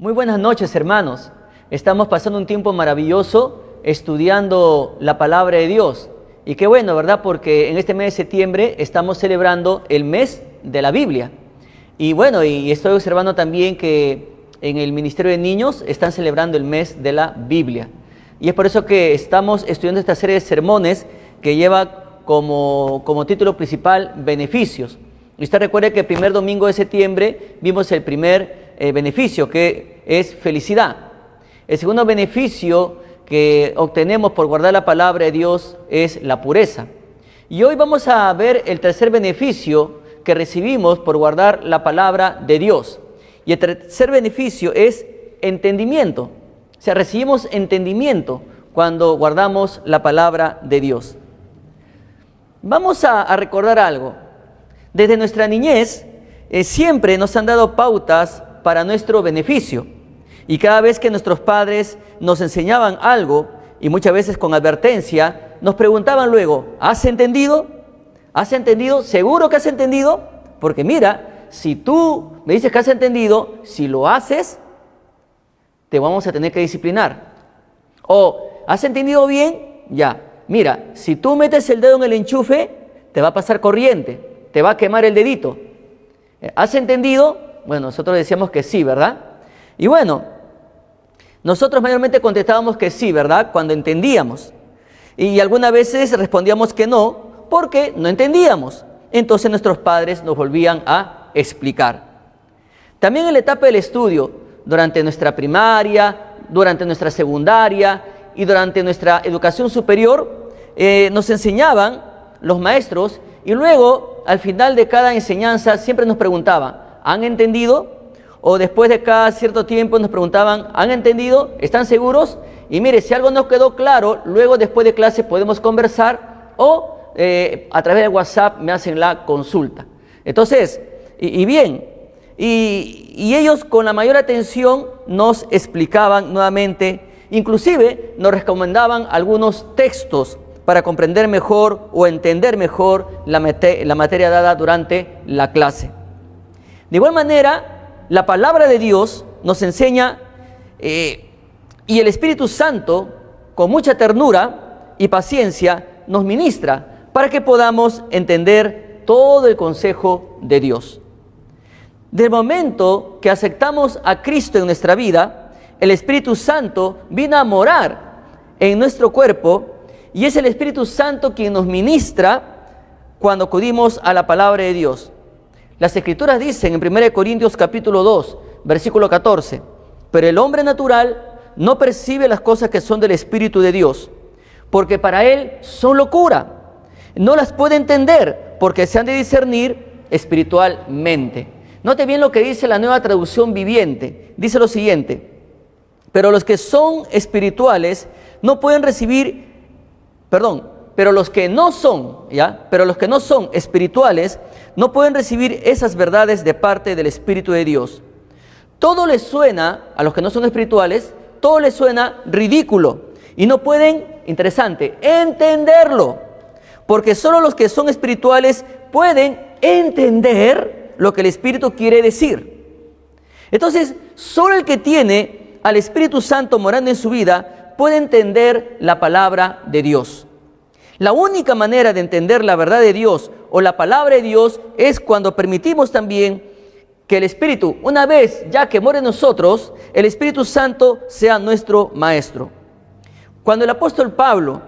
Muy buenas noches, hermanos. Estamos pasando un tiempo maravilloso estudiando la palabra de Dios. Y qué bueno, ¿verdad? Porque en este mes de septiembre estamos celebrando el mes de la Biblia. Y bueno, y estoy observando también que en el Ministerio de Niños están celebrando el mes de la Biblia. Y es por eso que estamos estudiando esta serie de sermones que lleva como título principal Beneficios. Y usted recuerde que el primer domingo de septiembre vimos el primer beneficio, que es felicidad. El segundo beneficio que obtenemos por guardar la palabra de Dios es la pureza. Y hoy vamos a ver el tercer beneficio que recibimos por guardar la palabra de Dios. Y el tercer beneficio es entendimiento. O sea, recibimos entendimiento cuando guardamos la palabra de Dios. Vamos a recordar algo. Desde nuestra niñez siempre nos han dado pautas para nuestro beneficio. Y cada vez que nuestros padres nos enseñaban algo, y muchas veces con advertencia, nos preguntaban luego, ¿has entendido? ¿Has entendido? ¿Seguro que has entendido? Porque mira, si tú me dices que has entendido, si lo haces, te vamos a tener que disciplinar. O, ¿has entendido bien? Ya, mira, si tú metes el dedo en el enchufe, te va a pasar corriente, te va a quemar el dedito. ¿Has entendido? Bueno, nosotros decíamos que sí, ¿verdad? Y bueno, nosotros mayormente contestábamos que sí, ¿verdad? Cuando entendíamos. Y algunas veces respondíamos que no, porque no entendíamos. Entonces nuestros padres nos volvían a explicar. También en la etapa del estudio, durante nuestra primaria, durante nuestra secundaria y durante nuestra educación superior, nos enseñaban los maestros y luego, al final de cada enseñanza, siempre nos preguntaban, ¿han entendido? O después de cada cierto tiempo nos preguntaban, ¿han entendido? ¿Están seguros? Y mire, si algo nos quedó claro, luego después de clase podemos conversar o a través de WhatsApp me hacen la consulta. Entonces, bien, ellos con la mayor atención nos explicaban nuevamente, inclusive nos recomendaban algunos textos para comprender mejor o entender mejor la materia dada durante la clase. De igual manera, la palabra de Dios nos enseña y el Espíritu Santo, con mucha ternura y paciencia, nos ministra para que podamos entender todo el consejo de Dios. Del momento que aceptamos a Cristo en nuestra vida, el Espíritu Santo vino a morar en nuestro cuerpo y es el Espíritu Santo quien nos ministra cuando acudimos a la palabra de Dios. Las Escrituras dicen en 1 Corintios capítulo 2, versículo 14, pero el hombre natural no percibe las cosas que son del Espíritu de Dios, porque para él son locura. No las puede entender, porque se han de discernir espiritualmente. Note bien lo que dice la Nueva Traducción Viviente. Dice lo siguiente, pero los que son espirituales no pueden recibir, pero los que no son espirituales no pueden recibir esas verdades de parte del Espíritu de Dios. Todo les suena, a los que no son espirituales, todo les suena ridículo y no pueden, interesante, entenderlo, porque solo los que son espirituales pueden entender lo que el Espíritu quiere decir. Entonces, solo el que tiene al Espíritu Santo morando en su vida puede entender la palabra de Dios. La única manera de entender la verdad de Dios o la palabra de Dios es cuando permitimos también que el Espíritu, una vez ya que mora en nosotros, el Espíritu Santo sea nuestro maestro. Cuando el apóstol Pablo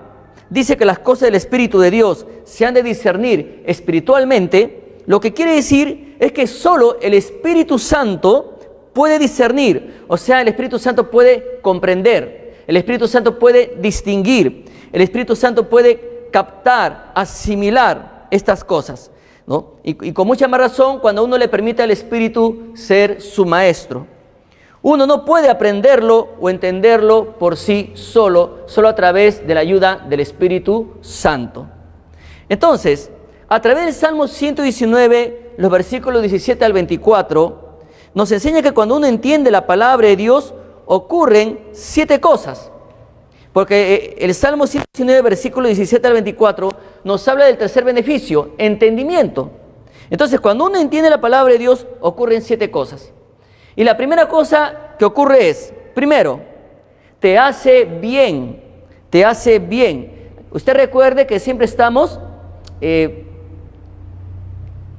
dice que las cosas del Espíritu de Dios se han de discernir espiritualmente, lo que quiere decir es que solo el Espíritu Santo puede discernir, o sea, el Espíritu Santo puede comprender, el Espíritu Santo puede distinguir, el Espíritu Santo puede captar, asimilar estas cosas, ¿no? Y con mucha más razón cuando uno le permite al Espíritu ser su maestro. Uno no puede aprenderlo o entenderlo por sí solo a través de la ayuda del Espíritu Santo. Entonces, a través del Salmo 119, los versículos 17 al 24, nos enseña que cuando uno entiende la palabra de Dios, ocurren 7 cosas. Porque el Salmo 119, versículo 17 al 24, nos habla del tercer beneficio, entendimiento. Entonces, cuando uno entiende la palabra de Dios, ocurren 7 cosas. Y la primera cosa que ocurre es, primero, te hace bien, te hace bien. Usted recuerde que siempre estamos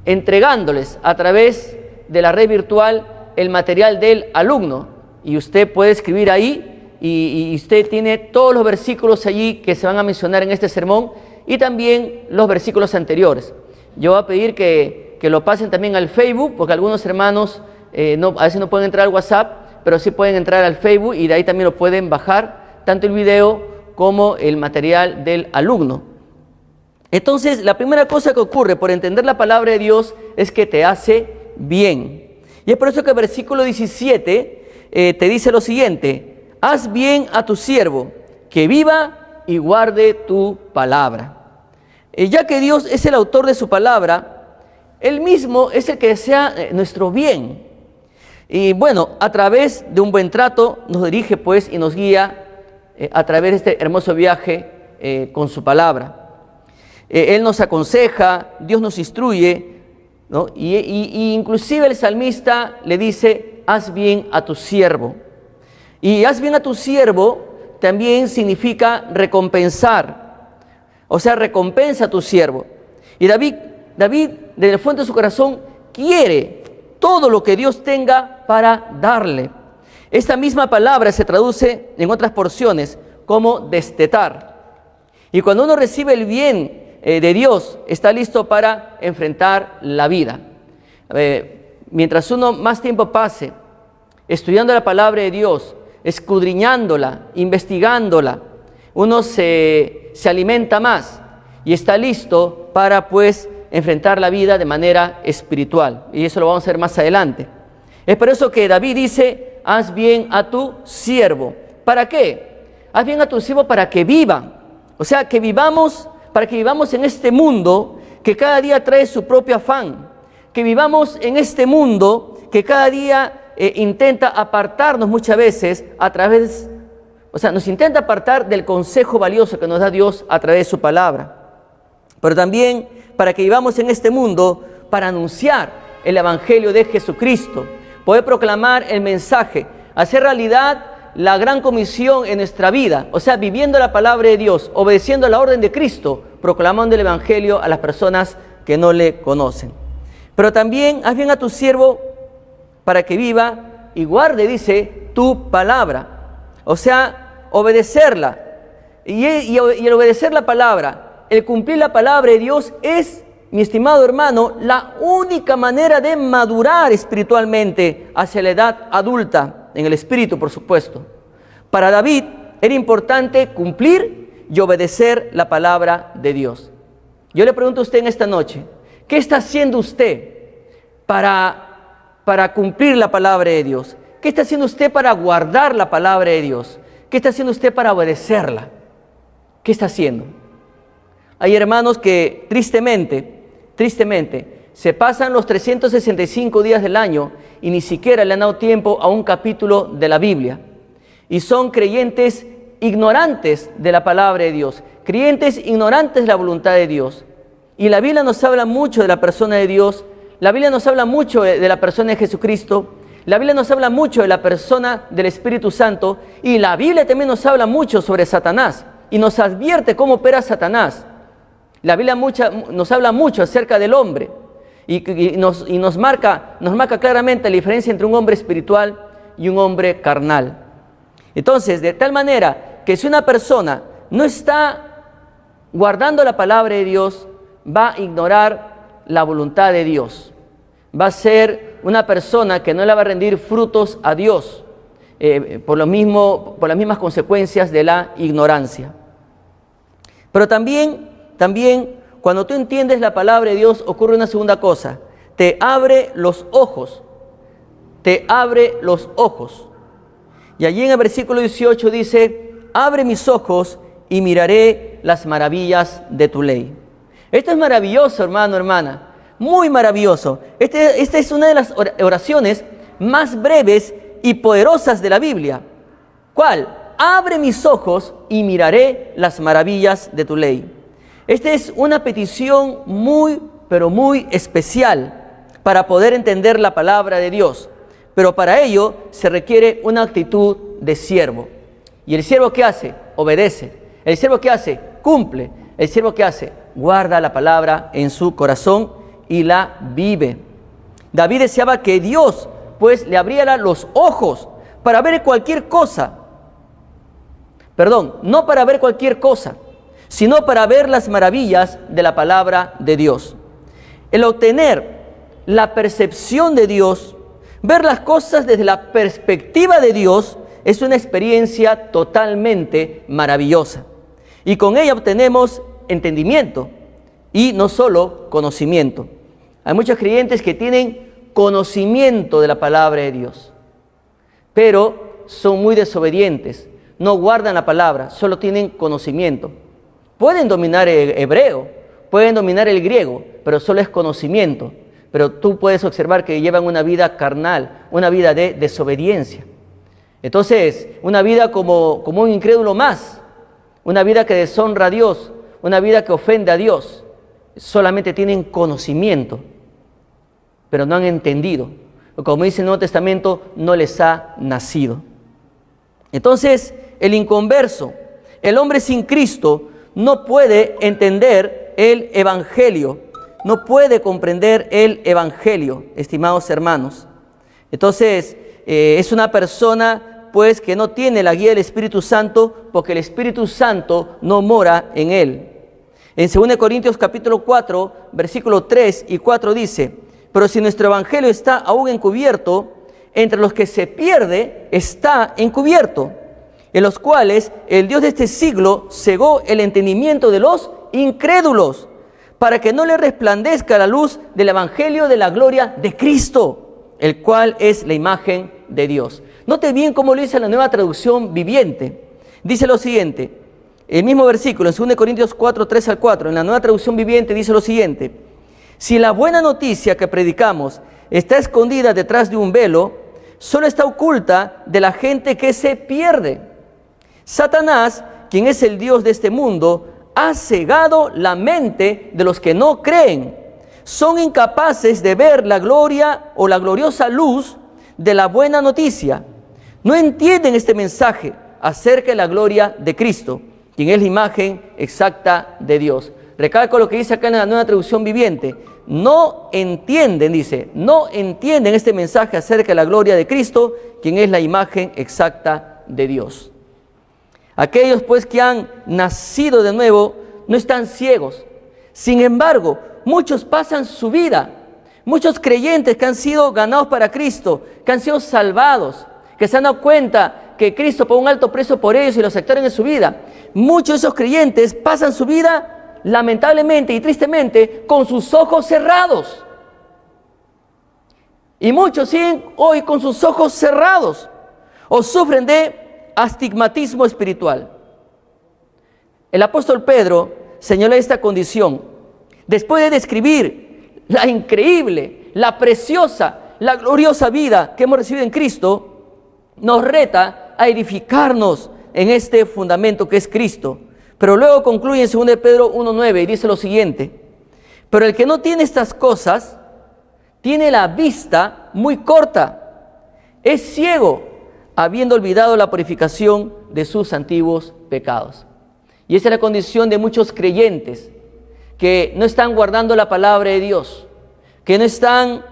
entregándoles a través de la red virtual el material del alumno, y usted puede escribir ahí y usted tiene todos los versículos allí que se van a mencionar en este sermón y también los versículos anteriores. Yo voy a pedir que lo pasen también al Facebook, porque algunos hermanos a veces no pueden entrar al WhatsApp, pero sí pueden entrar al Facebook y de ahí también lo pueden bajar, tanto el video como el material del alumno. Entonces, la primera cosa que ocurre por entender la palabra de Dios es que te hace bien. Y es por eso que el versículo 17 te dice lo siguiente: haz bien a tu siervo, que viva y guarde tu palabra. Ya que Dios es el autor de su palabra, Él mismo es el que desea nuestro bien. Y bueno, a través de un buen trato nos dirige pues y nos guía a través de este hermoso viaje con su palabra. Él nos aconseja, Dios nos instruye, ¿no? Y inclusive el salmista le dice: haz bien a tu siervo. Y haz bien a tu siervo también significa recompensar, o sea, recompensa a tu siervo. Y David, desde el fondo de su corazón, quiere todo lo que Dios tenga para darle. Esta misma palabra se traduce en otras porciones como destetar. Y cuando uno recibe el bien de Dios, está listo para enfrentar la vida. Mientras uno más tiempo pase estudiando la palabra de Dios, escudriñándola, investigándola, uno se alimenta más y está listo para pues enfrentar la vida de manera espiritual, y eso lo vamos a ver más adelante. Es por eso que David dice: haz bien a tu siervo. ¿Para qué? Haz bien a tu siervo para que viva, o sea, que vivamos, para que vivamos en este mundo que cada día trae su propio afán, que vivamos en este mundo que cada día intenta apartarnos muchas veces a través, o sea, nos intenta apartar del consejo valioso que nos da Dios a través de su palabra. Pero también para que vivamos en este mundo para anunciar el evangelio de Jesucristo, poder proclamar el mensaje, hacer realidad la gran comisión en nuestra vida, o sea, viviendo la palabra de Dios, obedeciendo la orden de Cristo, proclamando el evangelio a las personas que no le conocen. Pero también haz bien a tu siervo para que viva y guarde, dice, tu palabra, o sea, obedecerla. Y el obedecer la palabra, el cumplir la palabra de Dios es, mi estimado hermano, la única manera de madurar espiritualmente hacia la edad adulta, en el espíritu, por supuesto. Para David era importante cumplir y obedecer la palabra de Dios. Yo le pregunto a usted en esta noche, ¿qué está haciendo usted para cumplir la palabra de Dios? ¿Qué está haciendo usted para guardar la palabra de Dios? ¿Qué está haciendo usted para obedecerla? ¿Qué está haciendo? Hay hermanos que tristemente, se pasan los 365 días del año y ni siquiera le han dado tiempo a un capítulo de la Biblia. Y son creyentes ignorantes de la palabra de Dios, creyentes ignorantes de la voluntad de Dios. Y la Biblia nos habla mucho de la persona de Dios, la Biblia nos habla mucho de la persona de Jesucristo, la Biblia nos habla mucho de la persona del Espíritu Santo, y la Biblia también nos habla mucho sobre Satanás y nos advierte cómo opera Satanás. La Biblia nos habla mucho acerca del hombre y nos marca claramente la diferencia entre un hombre espiritual y un hombre carnal. Entonces, de tal manera que si una persona no está guardando la palabra de Dios, va a ignorar la voluntad de Dios. Va a ser una persona que no le va a rendir frutos a Dios por las mismas consecuencias de la ignorancia. Pero también cuando tú entiendes la palabra de Dios, ocurre una segunda cosa: te abre los ojos, te abre los ojos. Y allí en el versículo 18 dice: abre mis ojos y miraré las maravillas de tu ley. Esto es maravilloso, hermano, hermana, muy maravilloso. Esta es una de las oraciones más breves y poderosas de la Biblia. ¿Cuál? Abre mis ojos y miraré las maravillas de tu ley. Esta es una petición muy, pero muy especial para poder entender la palabra de Dios, pero para ello se requiere una actitud de siervo. ¿Y el siervo qué hace? Obedece. ¿El siervo qué hace? Cumple. ¿El siervo qué hace? Guarda la palabra en su corazón y la vive. David deseaba que Dios pues le abriera los ojos para ver cualquier cosa. Perdón, no para ver cualquier cosa, sino para ver las maravillas de la palabra de Dios. El obtener la percepción de Dios, ver las cosas desde la perspectiva de Dios, es una experiencia totalmente maravillosa. Y con ella obtenemos entendimiento y no solo conocimiento. Hay muchos creyentes que tienen conocimiento de la palabra de Dios, pero son muy desobedientes, no guardan la palabra, solo tienen conocimiento. Pueden dominar el hebreo, pueden dominar el griego, pero solo es conocimiento. Pero tú puedes observar que llevan una vida carnal, una vida de desobediencia. Entonces, una vida como un incrédulo más, una vida que deshonra a Dios, una vida que ofende a Dios. Solamente tienen conocimiento, pero no han entendido. Como dice el Nuevo Testamento, no les ha nacido. Entonces, el inconverso, el hombre sin Cristo, no puede entender el Evangelio, no puede comprender el Evangelio, estimados hermanos. Entonces, es una persona pues que no tiene la guía del Espíritu Santo, porque el Espíritu Santo no mora en él. En 2 Corintios capítulo 4, versículo 3 y 4 dice: pero si nuestro Evangelio está aún encubierto, entre los que se pierde está encubierto, en los cuales el Dios de este siglo cegó el entendimiento de los incrédulos, para que no le resplandezca la luz del Evangelio de la gloria de Cristo, el cual es la imagen de Dios. Note bien cómo lo dice la Nueva Traducción Viviente. Dice lo siguiente, el mismo versículo, en 2 Corintios 4, 3 al 4, en la Nueva Traducción Viviente dice lo siguiente: si la buena noticia que predicamos está escondida detrás de un velo, solo está oculta de la gente que se pierde. Satanás, quien es el Dios de este mundo, ha cegado la mente de los que no creen. Son incapaces de ver la gloria o la gloriosa luz de la buena noticia. No entienden este mensaje acerca de la gloria de Cristo, quien es la imagen exacta de Dios. Recalco lo que dice acá en la Nueva Traducción Viviente. No entienden, dice, no entienden este mensaje acerca de la gloria de Cristo, quien es la imagen exacta de Dios. Aquellos pues que han nacido de nuevo no están ciegos. Sin embargo, muchos pasan su vida, muchos creyentes que han sido ganados para Cristo, que han sido salvados, que se han dado cuenta que Cristo pagó un alto precio por ellos y los aceptaron en su vida. Muchos de esos creyentes pasan su vida, lamentablemente y tristemente, con sus ojos cerrados. Y muchos siguen hoy con sus ojos cerrados o sufren de astigmatismo espiritual. El apóstol Pedro señala esta condición. Después de describir la increíble, la preciosa, la gloriosa vida que hemos recibido en Cristo, nos reta a edificarnos en este fundamento que es Cristo. Pero luego concluye en 2 Pedro 1:9 y dice lo siguiente: pero el que no tiene estas cosas, tiene la vista muy corta, es ciego, habiendo olvidado la purificación de sus antiguos pecados. Y esa es la condición de muchos creyentes que no están guardando la palabra de Dios, que no están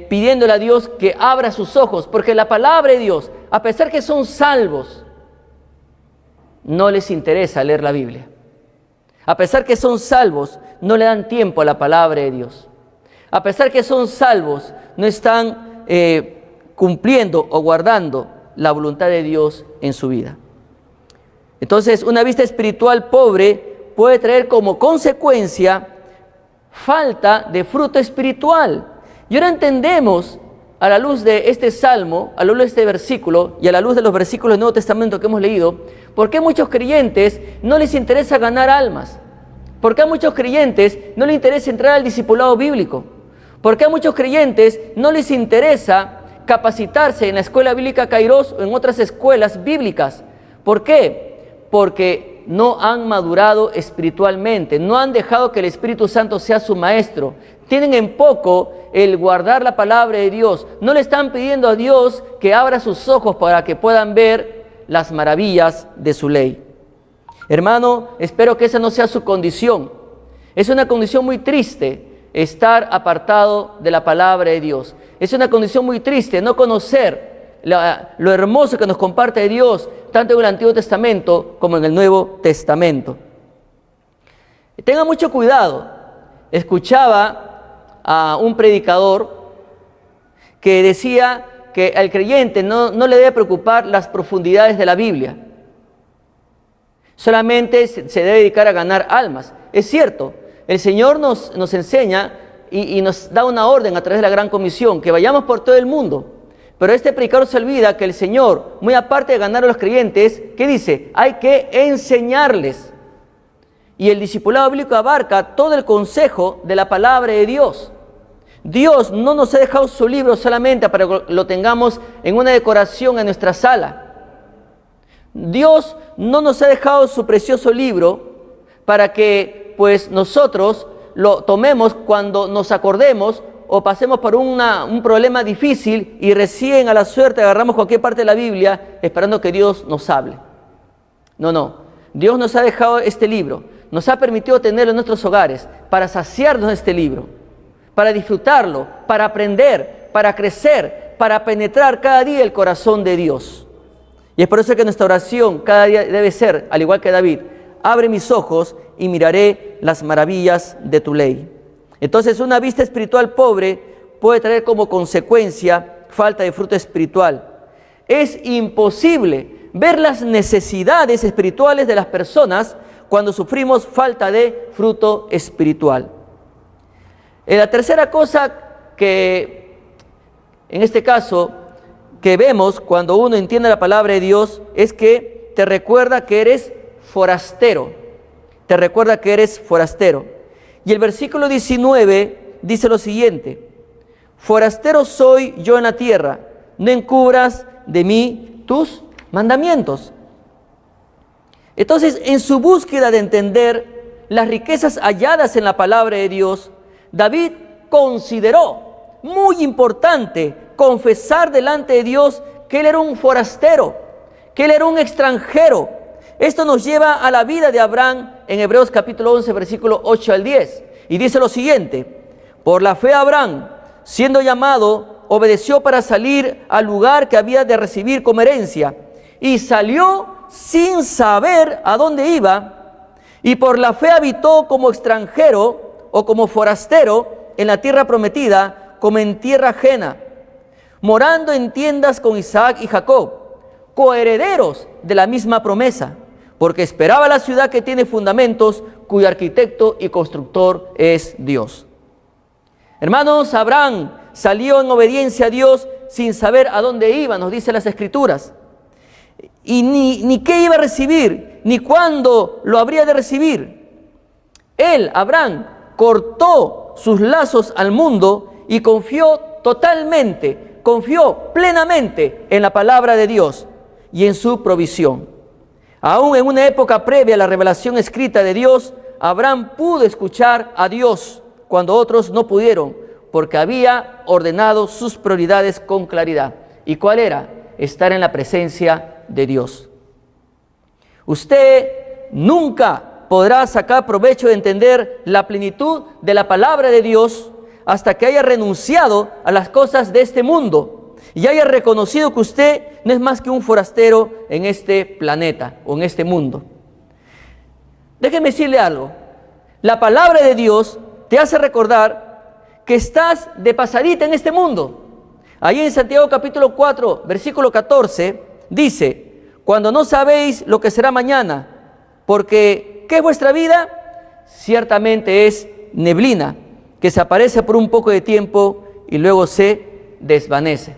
pidiéndole a Dios que abra sus ojos, porque la palabra de Dios, a pesar que son salvos, no les interesa leer la Biblia. A pesar que son salvos, no le dan tiempo a la palabra de Dios. A pesar que son salvos, no están cumpliendo o guardando la voluntad de Dios en su vida. Entonces, una vista espiritual pobre puede traer como consecuencia falta de fruto espiritual. Y ahora entendemos, a la luz de este salmo, a la luz de este versículo y a la luz de los versículos del Nuevo Testamento que hemos leído, por qué a muchos creyentes no les interesa ganar almas. ¿Por qué a muchos creyentes no les interesa entrar al discipulado bíblico? ¿Por qué a muchos creyentes no les interesa capacitarse en la escuela bíblica Kairos o en otras escuelas bíblicas? ¿Por qué? Porque no han madurado espiritualmente, no han dejado que el Espíritu Santo sea su maestro. Tienen en poco el guardar la palabra de Dios. No le están pidiendo a Dios que abra sus ojos para que puedan ver las maravillas de su ley. Hermano, espero que esa no sea su condición. Es una condición muy triste estar apartado de la palabra de Dios. Es una condición muy triste no conocer lo hermoso que nos comparte Dios, tanto en el Antiguo Testamento como en el Nuevo Testamento. Tenga mucho cuidado. Escuchaba a un predicador que decía que al creyente no le debe preocupar las profundidades de la Biblia. Solamente se debe dedicar a ganar almas. Es cierto, el Señor nos enseña y nos da una orden a través de la Gran Comisión, que vayamos por todo el mundo. Pero este predicador se olvida que el Señor, muy aparte de ganar a los creyentes, ¿qué dice? Hay que enseñarles. Y el discipulado bíblico abarca todo el consejo de la palabra de Dios. Dios no nos ha dejado su libro solamente para que lo tengamos en una decoración en nuestra sala. Dios no nos ha dejado su precioso libro para que pues nosotros lo tomemos cuando nos acordemos o pasemos por un problema difícil y recién a la suerte agarramos cualquier parte de la Biblia esperando que Dios nos hable. No. Dios nos ha dejado este libro, nos ha permitido tenerlo en nuestros hogares para saciarnos de este libro, para disfrutarlo, para aprender, para crecer, para penetrar cada día el corazón de Dios. Y es por eso que nuestra oración cada día debe ser, al igual que David, abre mis ojos y miraré las maravillas de tu ley. Entonces, una vista espiritual pobre puede traer como consecuencia falta de fruto espiritual. Es imposible ver las necesidades espirituales de las personas cuando sufrimos falta de fruto espiritual. La tercera cosa que, en este caso, que vemos cuando uno entiende la palabra de Dios es que te recuerda que eres forastero. Te recuerda que eres forastero. Y el versículo 19 dice lo siguiente: forastero soy yo en la tierra, no encubras de mí tus mandamientos. Entonces, en su búsqueda de entender las riquezas halladas en la palabra de Dios, David consideró muy importante confesar delante de Dios que él era un forastero, que él era un extranjero. Esto nos lleva a la vida de Abraham en Hebreos capítulo 11, versículo 8 al 10. Y dice lo siguiente: por la fe Abraham, siendo llamado, obedeció para salir al lugar que había de recibir como herencia, y salió sin saber a dónde iba, y por la fe habitó como extranjero o como forastero en la tierra prometida, como en tierra ajena, morando en tiendas con Isaac y Jacob, coherederos de la misma promesa, porque esperaba la ciudad que tiene fundamentos, cuyo arquitecto y constructor es Dios. Hermanos, Abraham salió en obediencia a Dios sin saber a dónde iba, nos dice las Escrituras, y ni qué iba a recibir, ni cuándo lo habría de recibir. Él, Abraham, cortó sus lazos al mundo y confió plenamente en la palabra de Dios y en su provisión. Aún en una época previa a la revelación escrita de Dios, Abraham pudo escuchar a Dios cuando otros no pudieron, porque había ordenado sus prioridades con claridad. ¿Y cuál era? Estar en la presencia de Dios. Usted nunca podrá sacar provecho de entender la plenitud de la palabra de Dios hasta que haya renunciado a las cosas de este mundo y haya reconocido que usted no es más que un forastero en este planeta o en este mundo. Déjeme decirle algo. La palabra de Dios te hace recordar que estás de pasadita en este mundo. Ahí en Santiago capítulo 4, versículo 14, dice: cuando no sabéis lo que será mañana, porque ¿qué es vuestra vida? Ciertamente es neblina, que se aparece por un poco de tiempo y luego se desvanece.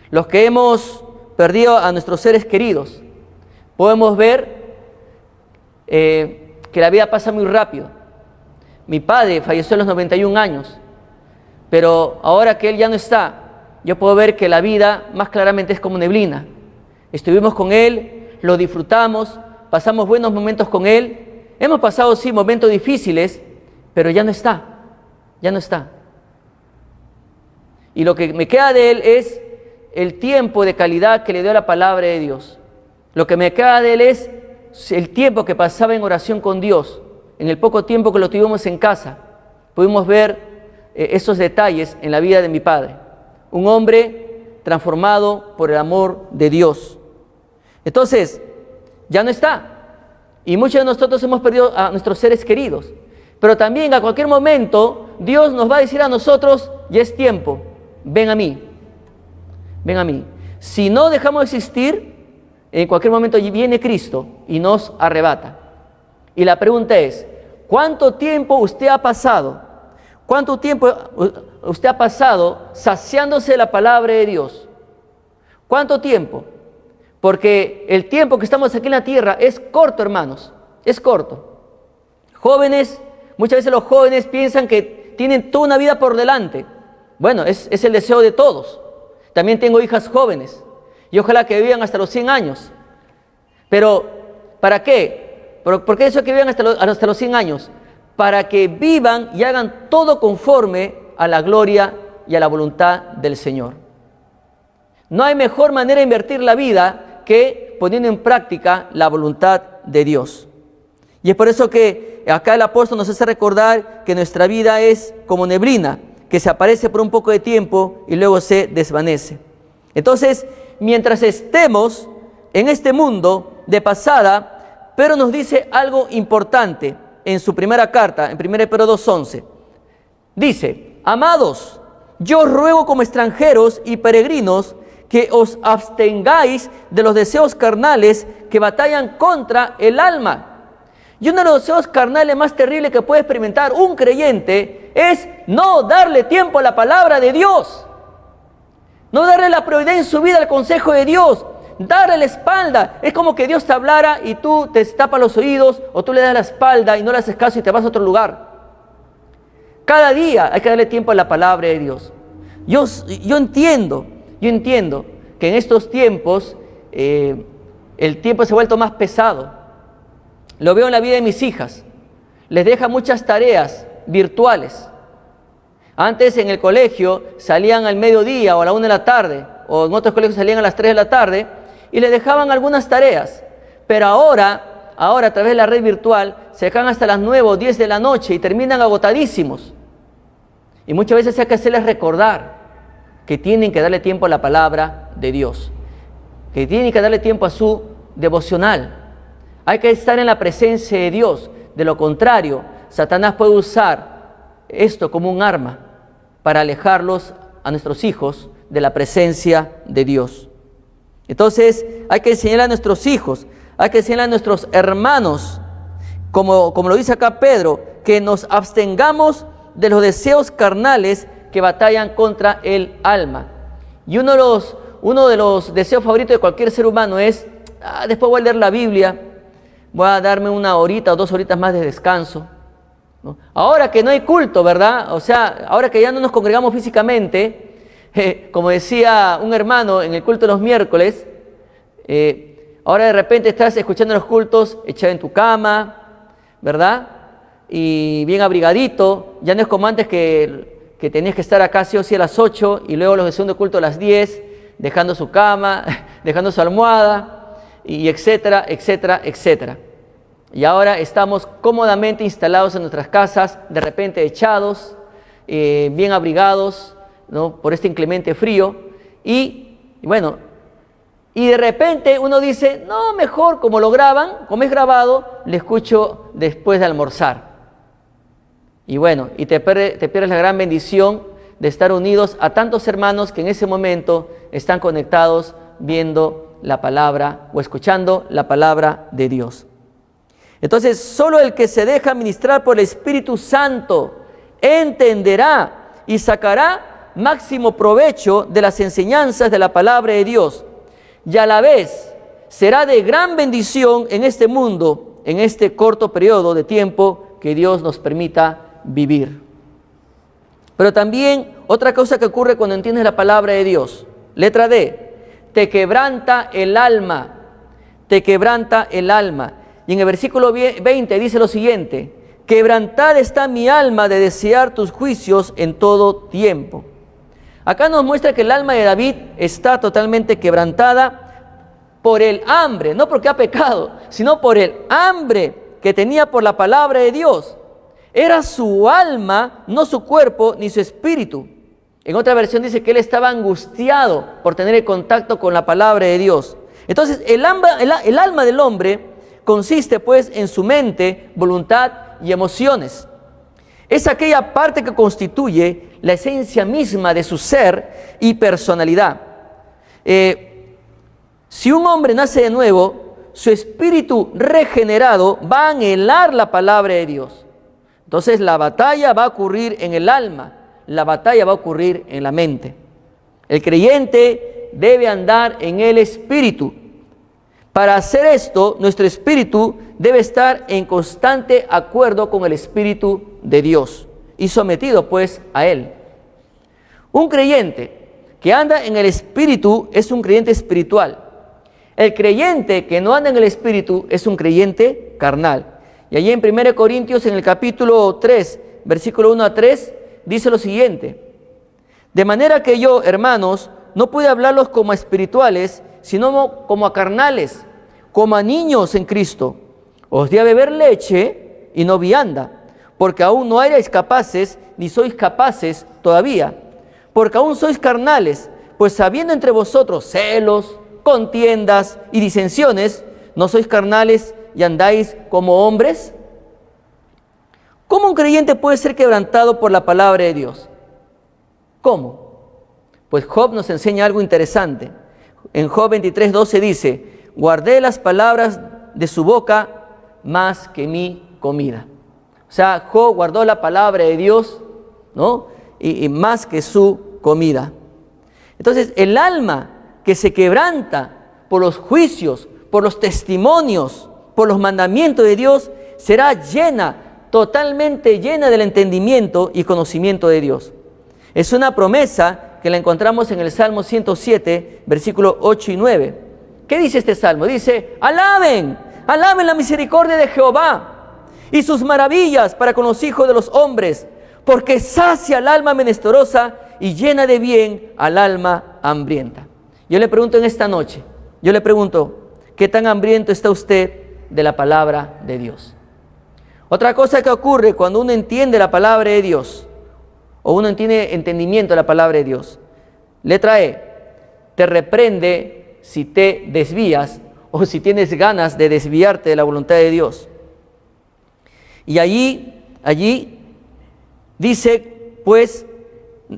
Los que hemos perdido a nuestros seres queridos, podemos ver que la vida pasa muy rápido. Mi padre falleció a los 91 años, pero ahora que él ya no está, yo puedo ver que la vida más claramente es como neblina. Estuvimos con él, lo disfrutamos, pasamos buenos momentos con él, hemos pasado sí momentos difíciles, pero ya no está. Ya no está. Y lo que me queda de Él es el tiempo de calidad que le dio la palabra de Dios. Lo que me queda de Él es el tiempo que pasaba en oración con Dios. En el poco tiempo que lo tuvimos en casa, pudimos ver esos detalles en la vida de mi padre. Un hombre transformado por el amor de Dios. Entonces, ya no está. Y muchos de nosotros hemos perdido a nuestros seres queridos. Pero también a cualquier momento Dios nos va a decir a nosotros, ya es tiempo, ven a mí, ven a mí. Si no dejamos de existir, en cualquier momento viene Cristo y nos arrebata. Y la pregunta es, ¿cuánto tiempo usted ha pasado? ¿Cuánto tiempo usted ha pasado saciándose de la palabra de Dios? ¿Cuánto tiempo? Porque el tiempo que estamos aquí en la tierra es corto, hermanos, es corto. Jóvenes, muchas veces los jóvenes piensan que tienen toda una vida por delante. Bueno, es el deseo de todos. También tengo hijas jóvenes y ojalá que vivan hasta los 100 años. Pero, ¿para qué? ¿Por qué deseo que vivan hasta los 100 años? Para que vivan y hagan todo conforme a la gloria y a la voluntad del Señor. No hay mejor manera de invertir la vida que poniendo en práctica la voluntad de Dios. Y es por eso que acá el apóstol nos hace recordar que nuestra vida es como neblina, que se aparece por un poco de tiempo y luego se desvanece. Entonces, mientras estemos en este mundo de pasada, Pedro nos dice algo importante en su primera carta, en 1 Pedro 2:11. Dice, amados, yo os ruego como extranjeros y peregrinos que os abstengáis de los deseos carnales que batallan contra el alma. Y uno de los deseos carnales más terribles que puede experimentar un creyente es no darle tiempo a la palabra de Dios. No darle la prioridad en su vida al consejo de Dios. Darle la espalda. Es como que Dios te hablara y tú te tapas los oídos o tú le das la espalda y no le haces caso y te vas a otro lugar. Cada día hay que darle tiempo a la palabra de Dios. Yo entiendo que en estos tiempos el tiempo se ha vuelto más pesado. Lo veo en la vida de mis hijas. Les deja muchas tareas virtuales. Antes en el colegio salían al mediodía o a la 1 de la tarde, o en otros colegios salían a las 3 de la tarde y les dejaban algunas tareas. Pero ahora a través de la red virtual se dejan hasta las 9 o 10 de la noche y terminan agotadísimos. Y muchas veces hay que hacerles recordar que tienen que darle tiempo a la palabra de Dios, que tienen que darle tiempo a su devocional. Hay que estar en la presencia de Dios. De lo contrario, Satanás puede usar esto como un arma para alejarlos a nuestros hijos de la presencia de Dios. Entonces, hay que enseñar a nuestros hijos, hay que enseñar a nuestros hermanos, como lo dice acá Pedro, que nos abstengamos de los deseos carnales que batallan contra el alma. Y uno de los deseos favoritos de cualquier ser humano es, después voy a leer la Biblia, voy a darme 1 horita o 2 horitas más de descanso, ¿no? Ahora que no hay culto, ¿verdad? O sea, ahora que ya no nos congregamos físicamente, como decía un hermano en el culto de los miércoles, ahora de repente estás escuchando los cultos echado en tu cama, ¿verdad? Y bien abrigadito, ya no es como antes que tenías que estar acá sí o sí a las 8 y luego los de segundo culto a las 10, dejando su cama, dejando su almohada, y etcétera, etcétera, etcétera. Y ahora estamos cómodamente instalados en nuestras casas, de repente echados, bien abrigados, ¿no?, por este inclemente frío. Y bueno, y de repente uno dice, no, mejor como lo graban, como es grabado, le escucho después de almorzar. Y bueno, y te pierdes la gran bendición de estar unidos a tantos hermanos que en ese momento están conectados viendo la palabra o escuchando la palabra de Dios. Entonces, solo el que se deja ministrar por el Espíritu Santo entenderá y sacará máximo provecho de las enseñanzas de la palabra de Dios, y a la vez será de gran bendición en este mundo, en este corto periodo de tiempo que Dios nos permita vivir. Pero también otra cosa que ocurre cuando entiendes la palabra de Dios, letra D, te quebranta el alma, te quebranta el alma. Y en el versículo 20 dice lo siguiente, quebrantada está mi alma de desear tus juicios en todo tiempo. Acá nos muestra que el alma de David está totalmente quebrantada por el hambre, no porque ha pecado, sino por el hambre que tenía por la palabra de Dios. Era su alma, no su cuerpo ni su espíritu. En otra versión dice que él estaba angustiado por tener el contacto con la palabra de Dios. Entonces el alma del hombre consiste pues en su mente, voluntad y emociones. Es aquella parte que constituye la esencia misma de su ser y personalidad. Si un hombre nace de nuevo, su espíritu regenerado va a anhelar la palabra de Dios. Entonces la batalla va a ocurrir en el alma, la batalla va a ocurrir en la mente. El creyente debe andar en el espíritu. Para hacer esto, nuestro espíritu debe estar en constante acuerdo con el Espíritu de Dios y sometido pues a Él. Un creyente que anda en el Espíritu es un creyente espiritual. El creyente que no anda en el Espíritu es un creyente carnal. Y allí en 1 Corintios, en el capítulo 3, versículo 1 a 3, dice lo siguiente: de manera que yo, hermanos, no pude hablarlos como a espirituales, sino como a carnales, como a niños en Cristo. Os di a beber leche y no vianda, porque aún no erais capaces, ni sois capaces todavía, porque aún sois carnales, pues habiendo entre vosotros celos, contiendas y disensiones, ¿no sois carnales y andáis como hombres? ¿Cómo un creyente puede ser quebrantado por la palabra de Dios? ¿Cómo? Pues Job nos enseña algo interesante. En Job 23:12 dice: guardé las palabras de su boca más que mi comida. O sea, Job guardó la palabra de Dios, ¿no? y más que su comida. Entonces, el alma que se quebranta por los juicios, por los testimonios, por los mandamientos de Dios, será llena, totalmente llena del entendimiento y conocimiento de Dios. Es una promesa que la encontramos en el Salmo 107, versículos 8 y 9. ¿Qué dice este salmo? Dice: alaben, alaben la misericordia de Jehová y sus maravillas para con los hijos de los hombres, porque sacia al alma menesterosa y llena de bien al alma hambrienta. Yo le pregunto en esta noche, ¿qué tan hambriento está usted de la palabra de Dios? Otra cosa que ocurre cuando uno entiende la palabra de Dios, o uno tiene entendimiento de la palabra de Dios, letra E, te reprende si te desvías o si tienes ganas de desviarte de la voluntad de Dios. Y allí dice, pues,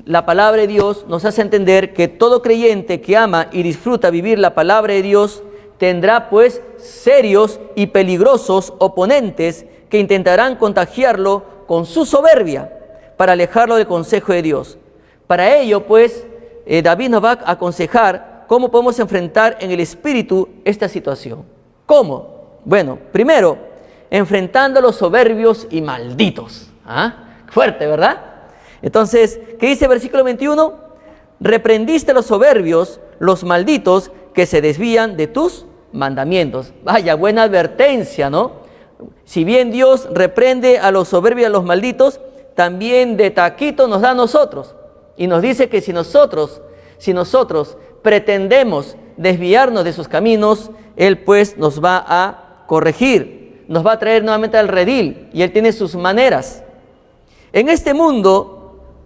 la palabra de Dios nos hace entender que todo creyente que ama y disfruta vivir la palabra de Dios tendrá pues serios y peligrosos oponentes que intentarán contagiarlo con su soberbia para alejarlo del consejo de Dios. Para ello pues David nos va a aconsejar cómo podemos enfrentar en el espíritu esta situación. ¿Cómo? Bueno, primero, enfrentando a los soberbios y malditos. Fuerte, ¿verdad? Entonces, ¿qué dice el versículo 21? Reprendiste a los soberbios, los malditos, que se desvían de tus mandamientos. Vaya, buena advertencia, ¿no? Si bien Dios reprende a los soberbios y a los malditos, también de taquito nos da a nosotros. Y nos dice que si nosotros pretendemos desviarnos de sus caminos, Él pues nos va a corregir, nos va a traer nuevamente al redil, y Él tiene sus maneras. En este mundo,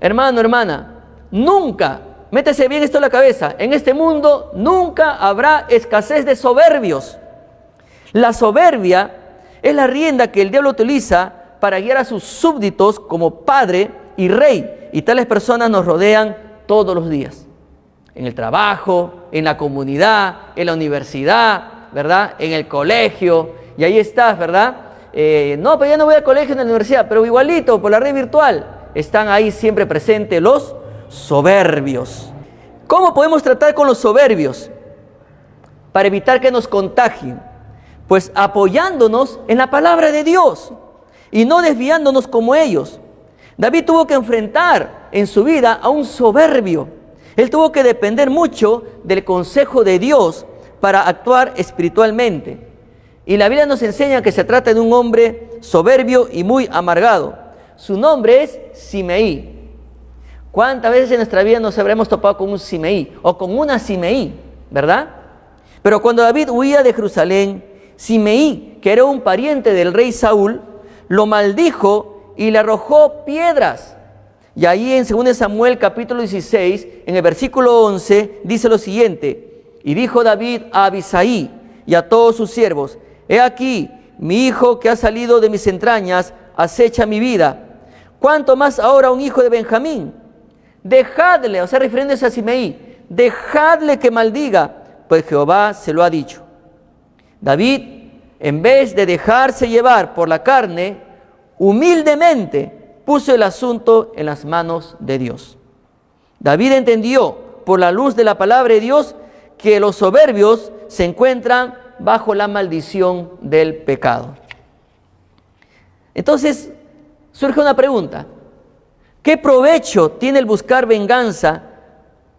hermano, hermana, nunca, métese bien esto en la cabeza, en este mundo nunca habrá escasez de soberbios. La soberbia es la rienda que el diablo utiliza para guiar a sus súbditos como padre y rey, y tales personas nos rodean todos los días, en el trabajo, en la comunidad, en la universidad, ¿verdad? En el colegio, y ahí estás, ¿verdad? No, pero ya no voy al colegio, en la universidad, pero igualito, por la red virtual, están ahí siempre presentes los soberbios. ¿Cómo podemos tratar con los soberbios para evitar que nos contagien? Pues apoyándonos en la palabra de Dios y no desviándonos como ellos. David tuvo que enfrentar en su vida a un soberbio. Él tuvo que depender mucho del consejo de Dios para actuar espiritualmente. Y la Biblia nos enseña que se trata de un hombre soberbio y muy amargado. Su nombre es Simeí. ¿Cuántas veces en nuestra vida nos habremos topado con un Simeí o con una Simeí, verdad? Pero cuando David huía de Jerusalén, Simeí, que era un pariente del rey Saúl, lo maldijo y le arrojó piedras. Y ahí en 2 Samuel capítulo 16, en el versículo 11, dice lo siguiente: y dijo David a Abisai y a todos sus siervos: he aquí, mi hijo que ha salido de mis entrañas acecha mi vida. ¿Cuánto más ahora un hijo de Benjamín? Dejadle, o sea, refiriéndose a Simeí, dejadle que maldiga, pues Jehová se lo ha dicho. David, en vez de dejarse llevar por la carne, humildemente puso el asunto en las manos de Dios. David entendió, por la luz de la palabra de Dios, que los soberbios se encuentran bajo la maldición del pecado. Entonces, surge una pregunta: ¿qué provecho tiene el buscar venganza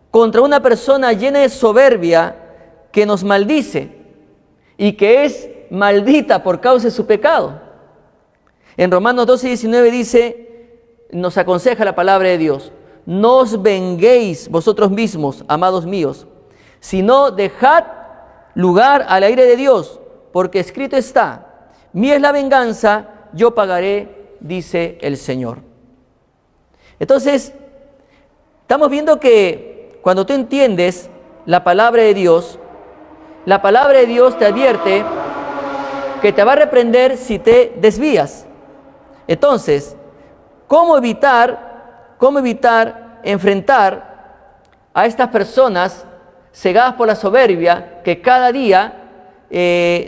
contra una persona llena de soberbia que nos maldice y que es maldita por causa de su pecado? En Romanos 12:19 dice, nos aconseja la palabra de Dios: no os venguéis vosotros mismos, amados míos, sino dejad lugar al aire de Dios, porque escrito está: mía es la venganza, yo pagaré, dice el Señor. Entonces, estamos viendo que cuando tú entiendes la palabra de Dios te advierte que te va a reprender si te desvías. Entonces, ¿cómo evitar enfrentar a estas personas cegadas por la soberbia que cada día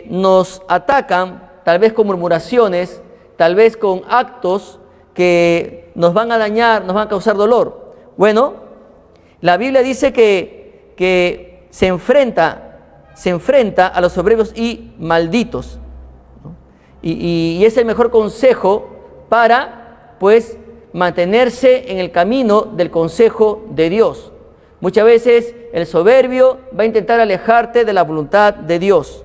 nos atacan, tal vez con murmuraciones, tal vez con actos que nos van a dañar, nos van a causar dolor? Bueno, la Biblia dice que se enfrenta a los soberbios y malditos, ¿no? Y es el mejor consejo para, pues, mantenerse en el camino del consejo de Dios. Muchas veces el soberbio va a intentar alejarte de la voluntad de Dios.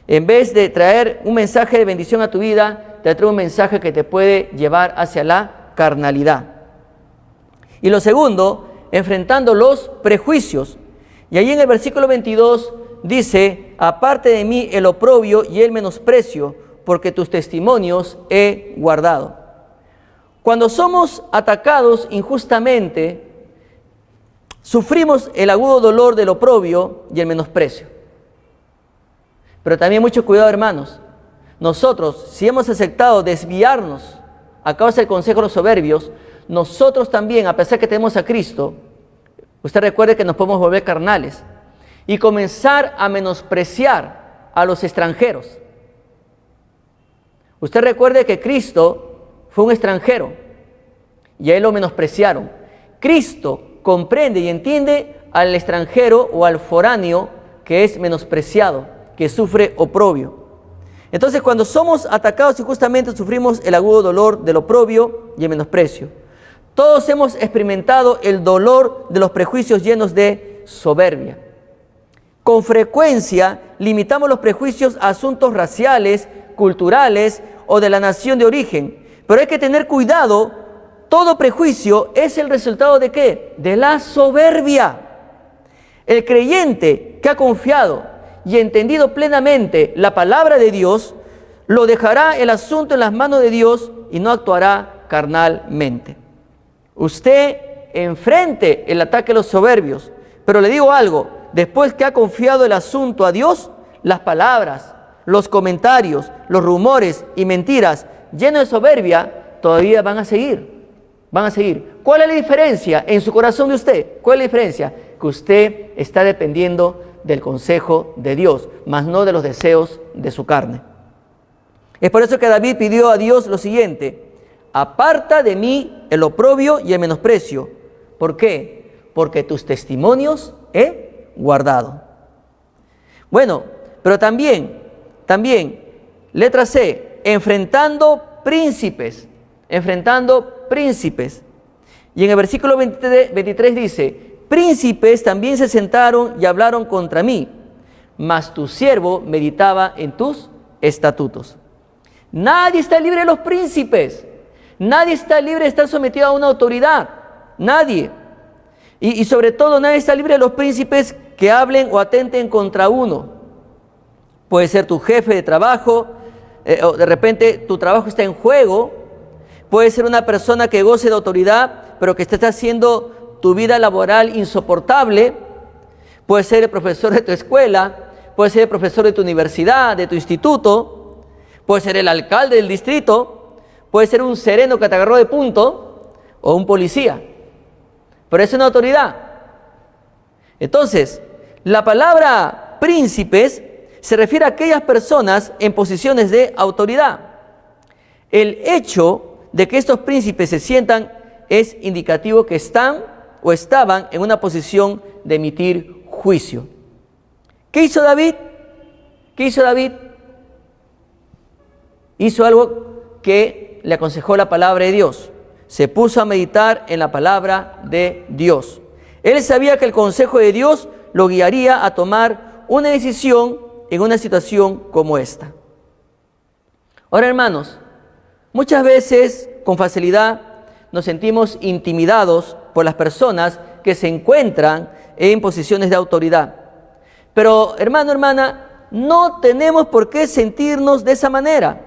En vez de traer un mensaje de bendición a tu vida, te trae un mensaje que te puede llevar hacia la carnalidad. Y lo segundo, enfrentando los prejuicios. Y ahí en el versículo 22 dice: aparte de mí el oprobio y el menosprecio, porque tus testimonios he guardado. Cuando somos atacados injustamente, sufrimos el agudo dolor del oprobio y el menosprecio. Pero también mucho cuidado, hermanos. Nosotros, si hemos aceptado desviarnos a causa del consejo de los soberbios, nosotros también, a pesar que tenemos a Cristo, usted recuerde que nos podemos volver carnales y comenzar a menospreciar a los extranjeros. Usted recuerde que Cristo fue un extranjero y a él lo menospreciaron. Cristo comprende y entiende al extranjero o al foráneo que es menospreciado, que sufre oprobio. Entonces, cuando somos atacados injustamente, sufrimos el agudo dolor del oprobio y el menosprecio. Todos hemos experimentado el dolor de los prejuicios llenos de soberbia. Con frecuencia limitamos los prejuicios a asuntos raciales, culturales o de la nación de origen. Pero hay que tener cuidado, todo prejuicio es el resultado ¿de qué? De la soberbia. El creyente que ha confiado y entendido plenamente la palabra de Dios, lo dejará el asunto en las manos de Dios y no actuará carnalmente. Usted enfrente el ataque de los soberbios, pero le digo algo: después que ha confiado el asunto a Dios, las palabras, los comentarios, los rumores y mentiras llenos de soberbia todavía van a seguir. ¿Cuál es la diferencia en su corazón de usted? ¿Cuál es la diferencia? Que usted está dependiendo del consejo de Dios, mas no de los deseos de su carne. Es por eso que David pidió a Dios lo siguiente: aparta de mí el oprobio y el menosprecio. ¿Por qué? Porque tus testimonios he guardado. Bueno, pero también, letra C, enfrentando príncipes. Y en el versículo 23 dice: príncipes también se sentaron y hablaron contra mí, mas tu siervo meditaba en tus estatutos. Nadie está libre de los príncipes. Nadie está libre de estar sometido a una autoridad. Nadie. Y sobre todo nadie está libre de los príncipes que hablen o atenten contra uno. Puede ser tu jefe de trabajo, o de repente tu trabajo está en juego. Puede ser una persona que goce de autoridad, pero que te está haciendo tu vida laboral insoportable. Puede ser el profesor de tu escuela, puede ser el profesor de tu universidad, de tu instituto, puede ser el alcalde del distrito, puede ser un sereno que te agarró de punto o un policía. Pero es una autoridad. Entonces, la palabra príncipes se refiere a aquellas personas en posiciones de autoridad. El hecho de que estos príncipes se sientan es indicativo que están o estaban en una posición de emitir juicio. ¿Qué hizo David? ¿Qué hizo David? Hizo algo que le aconsejó la palabra de Dios. Se puso a meditar en la palabra de Dios. Él sabía que el consejo de Dios lo guiaría a tomar una decisión en una situación como esta. Ahora, hermanos, muchas veces con facilidad nos sentimos intimidados por las personas que se encuentran en posiciones de autoridad. Pero, hermano, hermana, no tenemos por qué sentirnos de esa manera.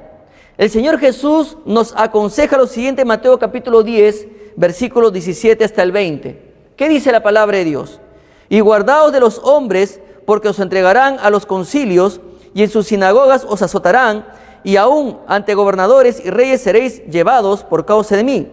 El Señor Jesús nos aconseja lo siguiente en Mateo capítulo 10, versículos 17 hasta el 20. ¿Qué dice la palabra de Dios? Y guardaos de los hombres, porque os entregarán a los concilios, y en sus sinagogas os azotarán, y aún ante gobernadores y reyes seréis llevados por causa de mí,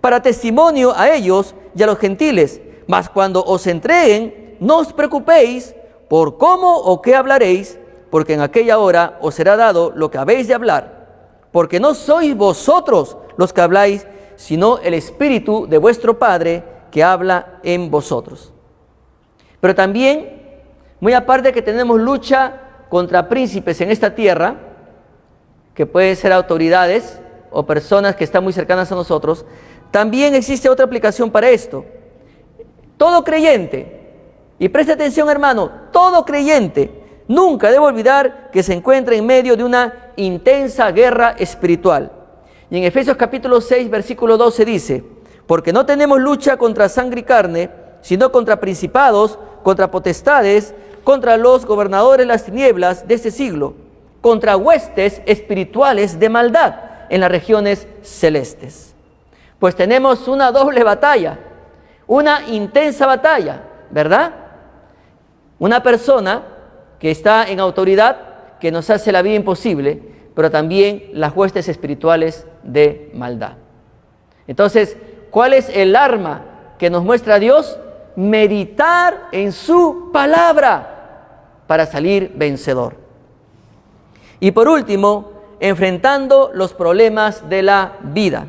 para testimonio a ellos y a los gentiles. Mas cuando os entreguen, no os preocupéis por cómo o qué hablaréis, porque en aquella hora os será dado lo que habéis de hablar. Porque no sois vosotros los que habláis, sino el Espíritu de vuestro Padre que habla en vosotros. Pero también, muy aparte de que tenemos lucha contra príncipes en esta tierra, que pueden ser autoridades o personas que están muy cercanas a nosotros, también existe otra aplicación para esto. Todo creyente, y preste atención, hermano, todo creyente nunca debe olvidar que se encuentra en medio de una intensa guerra espiritual. Y en Efesios capítulo 6, versículo 12 dice: porque no tenemos lucha contra sangre y carne, sino contra principados, contra potestades, contra los gobernadores de las tinieblas de este siglo, contra huestes espirituales de maldad en las regiones celestes. Pues tenemos una doble batalla, una intensa batalla, ¿verdad? Una persona que está en autoridad, que nos hace la vida imposible, pero también las huestes espirituales de maldad. Entonces, ¿cuál es el arma que nos muestra Dios? Meditar en su palabra para salir vencedor. Y por último, enfrentando los problemas de la vida.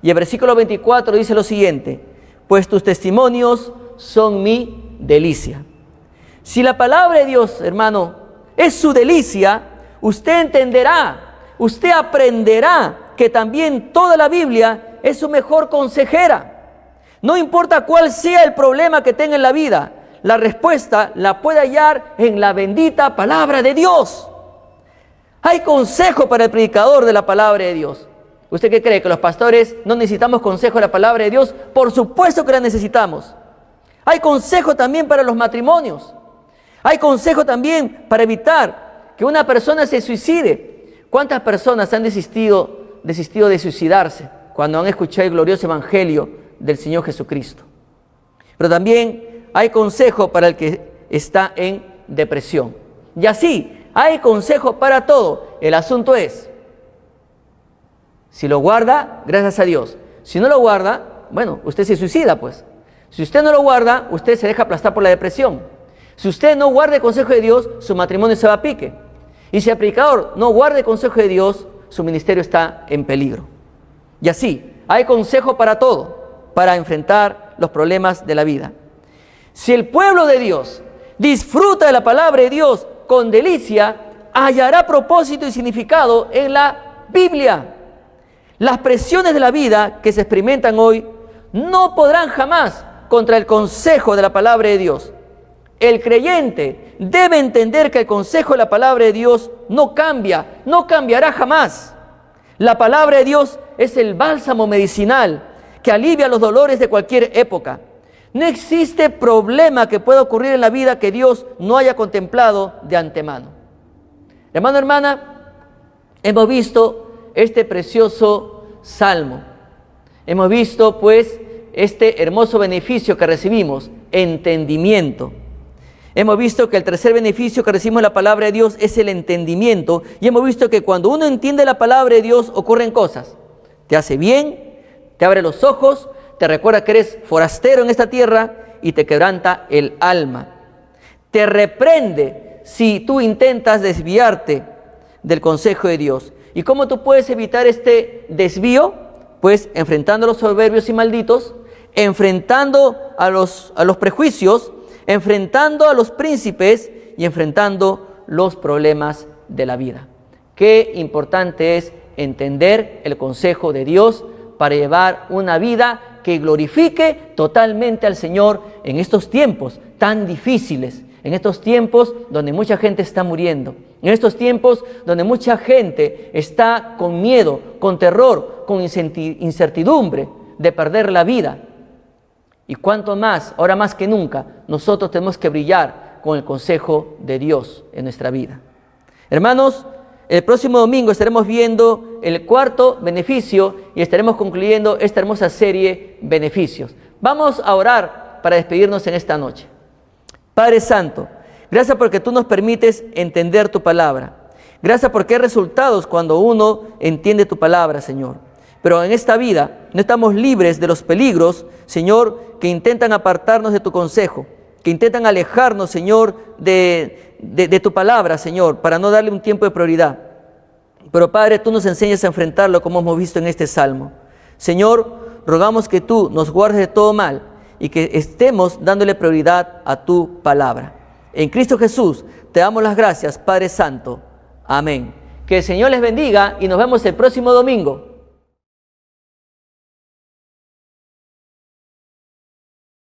Y el versículo 24 dice lo siguiente: pues tus testimonios son mi delicia. Si la palabra de Dios, hermano, es su delicia, usted entenderá, usted aprenderá que también toda la Biblia es su mejor consejera. No importa cuál sea el problema que tenga en la vida, la respuesta la puede hallar en la bendita palabra de Dios. Hay consejo para el predicador de la palabra de Dios. ¿Usted qué cree? ¿Que los pastores no necesitamos consejo de la palabra de Dios? Por supuesto que la necesitamos. Hay consejo también para los matrimonios. Hay consejo también para evitar que una persona se suicide. ¿Cuántas personas han desistido de suicidarse cuando han escuchado el glorioso evangelio del Señor Jesucristo? Pero también hay consejo para el que está en depresión. Y así, hay consejo para todo. El asunto es, si lo guarda, gracias a Dios. Si no lo guarda, bueno, usted se suicida pues. Si usted no lo guarda, usted se deja aplastar por la depresión. Si usted no guarda el consejo de Dios, su matrimonio se va a pique. Y si el predicador no guarda el consejo de Dios, su ministerio está en peligro. Y así, hay consejo para todo, para enfrentar los problemas de la vida. Si el pueblo de Dios disfruta de la palabra de Dios con delicia, hallará propósito y significado en la Biblia. Las presiones de la vida que se experimentan hoy no podrán jamás contra el consejo de la palabra de Dios. El creyente debe entender que el consejo de la palabra de Dios no cambia, no cambiará jamás. La palabra de Dios es el bálsamo medicinal que alivia los dolores de cualquier época. No existe problema que pueda ocurrir en la vida que Dios no haya contemplado de antemano. Hermano, hermana, hemos visto este precioso salmo. Hemos visto pues este hermoso beneficio que recibimos, entendimiento. Hemos visto que el tercer beneficio que recibimos de la palabra de Dios es el entendimiento. Y hemos visto que cuando uno entiende la palabra de Dios ocurren cosas. Te hace bien, te abre los ojos, te recuerda que eres forastero en esta tierra y te quebranta el alma. Te reprende si tú intentas desviarte del consejo de Dios. ¿Y cómo tú puedes evitar este desvío? Pues enfrentando a los soberbios y malditos, enfrentando a los prejuicios, enfrentando a los príncipes y enfrentando los problemas de la vida. Qué importante es entender el consejo de Dios para llevar una vida que glorifique totalmente al Señor en estos tiempos tan difíciles, en estos tiempos donde mucha gente está muriendo, en estos tiempos donde mucha gente está con miedo, con terror, con incertidumbre de perder la vida. Y cuanto más, ahora más que nunca, nosotros tenemos que brillar con el consejo de Dios en nuestra vida. Hermanos, el próximo domingo estaremos viendo el cuarto beneficio y estaremos concluyendo esta hermosa serie Beneficios. Vamos a orar para despedirnos en esta noche. Padre Santo, gracias porque tú nos permites entender tu palabra. Gracias porque hay resultados cuando uno entiende tu palabra, Señor. Pero en esta vida no estamos libres de los peligros, Señor, que intentan apartarnos de tu consejo, que intentan alejarnos, Señor, de tu palabra, Señor, para no darle un tiempo de prioridad. Pero, Padre, tú nos enseñas a enfrentarlo como hemos visto en este salmo. Señor, rogamos que tú nos guardes de todo mal y que estemos dándole prioridad a tu palabra. En Cristo Jesús te damos las gracias, Padre Santo. Amén. Que el Señor les bendiga y nos vemos el próximo domingo.